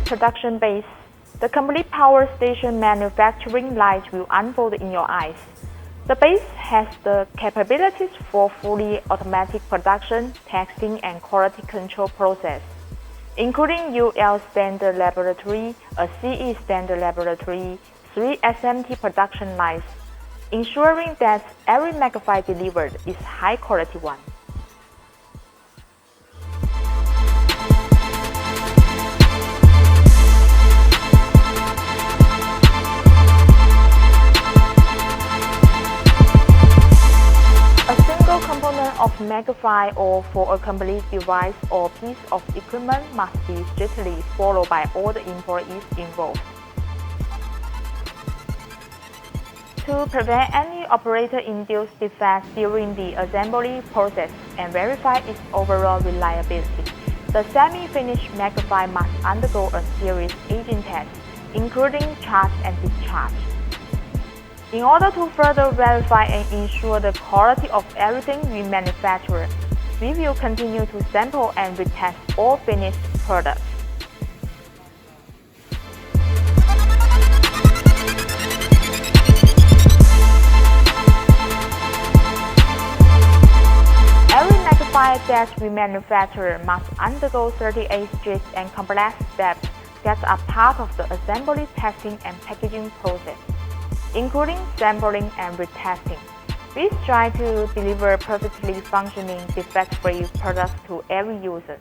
production base. The complete power station manufacturing line will unfold in your eyes. The base has the capabilities for fully automatic production, testing, and quality control process, including UL standard laboratory, a CE standard laboratory, 3 SMT production lines, ensuring that every megabyte delivered is high-quality one. A single component of megabyte or for a complete device or piece of equipment must be strictly followed by all the employees involved. To prevent any operator-induced defects during the assembly process and verify its overall reliability, the semi-finished megabyte must undergo a series aging test, including charge and discharge. In order to further verify and ensure the quality of everything we manufacture, we will continue to sample and retest all finished products. Every megabyte that we manufacture must undergo 38 strict and complex steps that are part of the assembly, testing, and packaging process, including sampling and retesting. We strive to deliver perfectly functioning, defect-free products to every user.